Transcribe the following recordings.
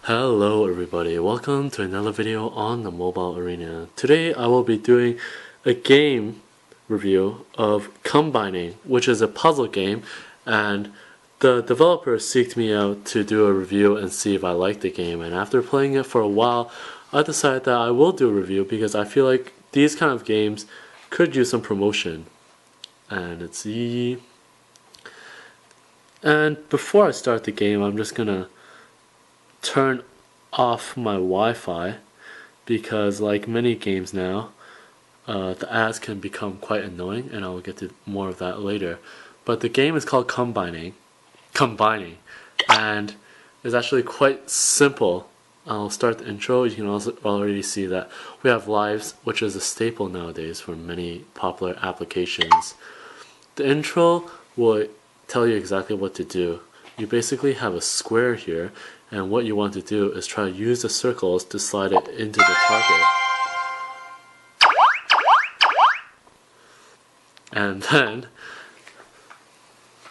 Hello everybody, welcome to another video on the mobile arena. Today I will be doing a game review of Combining, which is a puzzle game, and the developer seeked me out to do a review and see if I like the game, and after playing it for a while I decided that I will do a review because I feel like these kind of games could use some promotion. And it's YiYi. And before I start the game, I'm just gonna turn off my Wi-Fi because, like many games now, the ads can become quite annoying, and I will get to more of that later. But the game is called Combining, and it's actually quite simple. I'll start the intro. You can also already see that we have lives, which is a staple nowadays for many popular applications. The intro will tell you exactly what to do. You basically have a square here, and what you want to do is try to use the circles to slide it into the target. And then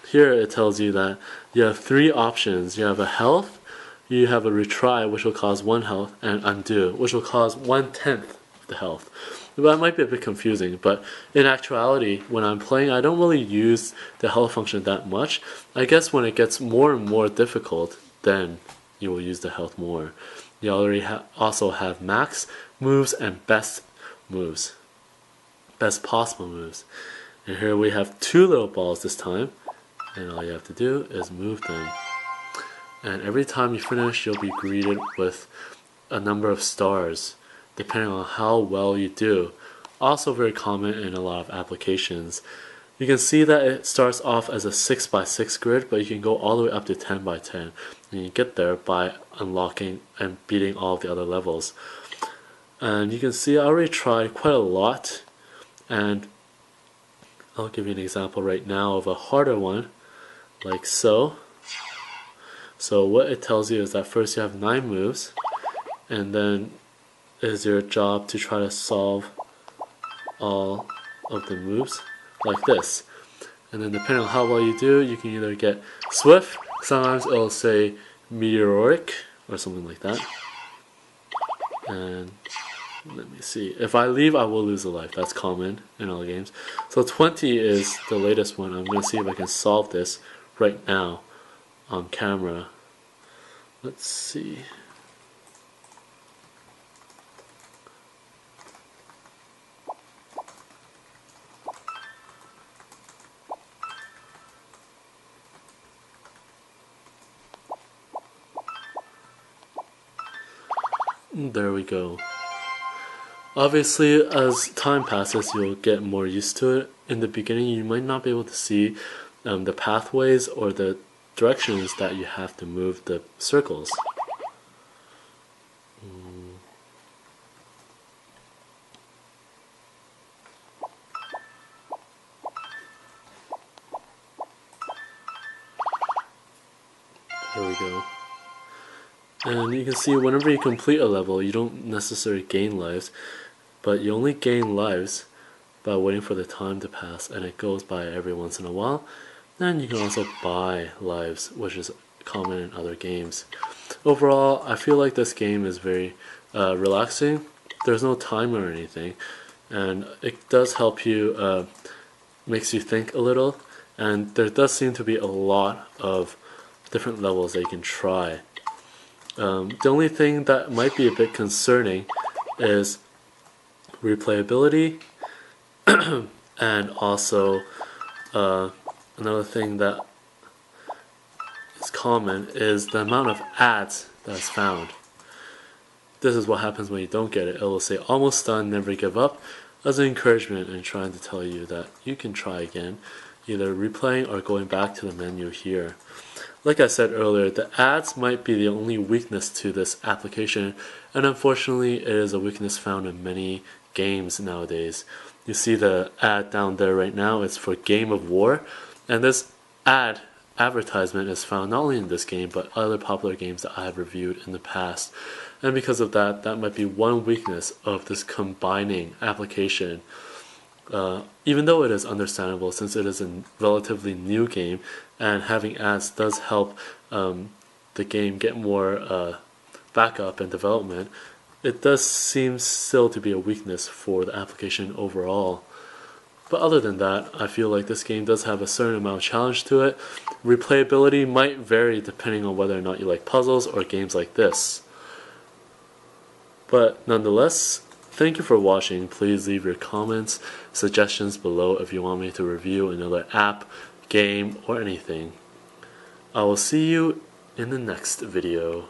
here it tells you that you have three options. You have a health, you have a retry, which will cause 1 health, and undo, which will cause 1/10 of the health. That might be a bit confusing, but in actuality, when I'm playing, I don't really use the health function that much. I guess when it gets more and more difficult, then you will use the health more. You already also have max moves and best moves, best possible moves. And here we have 2 little balls this time, and all you have to do is move them. And every time you finish, you'll be greeted with a number of stars, depending on how well you do. Also very common in a lot of applications. You can see that it starts off as a 6x6 grid, but you can go all the way up to 10x10. And you get there by unlocking and beating all of the other levels. And you can see I already tried quite a lot, and I'll give you an example right now of a harder one, like so. So what it tells you is that first you have 9 moves, and then it is your job to try to solve all of the moves like this. And then depending on how well you do, you can either get swift, sometimes it'll say meteoric or something like that. And let me see, if I leave I will lose a life. That's common in all games. So 20 is the latest one. I'm going to see if I can solve this right now on camera. Let's see. There we go. Obviously, as time passes, you'll get more used to it. In the beginning, you might not be able to see the pathways or the directions that you have to move the circles. There we go. And you can see whenever you complete a level, you don't necessarily gain lives, but you only gain lives by waiting for the time to pass, and it goes by every once in a while. And you can also buy lives, which is common in other games. Overall, I feel like this game is very relaxing. There's no timer or anything, and it does help you, makes you think a little, and there does seem to be a lot of different levels that you can try. The only thing that might be a bit concerning is replayability, and also another thing that is common is the amount of ads that's found. This is what happens when you don't get it. It will say almost done, never give up, as an encouragement and trying to tell you that you can try again, either replaying or going back to the menu here. Like I said earlier, the ads might be the only weakness to this application, and unfortunately it is a weakness found in many games nowadays. You see the ad down there right now, it's for Game of War, and this advertisement is found not only in this game but other popular games that I have reviewed in the past. And because of that, that might be one weakness of this combining application. Even though it is understandable since it is a relatively new game, and having ads does help the game get more backup and development, it does seem still to be a weakness for the application overall. But other than that, I feel like this game does have a certain amount of challenge to it. Replayability might vary depending on whether or not you like puzzles or games like this. But nonetheless, thank you for watching. Please leave your comments, suggestions below if you want me to review another app, game, or anything. I will see you in the next video.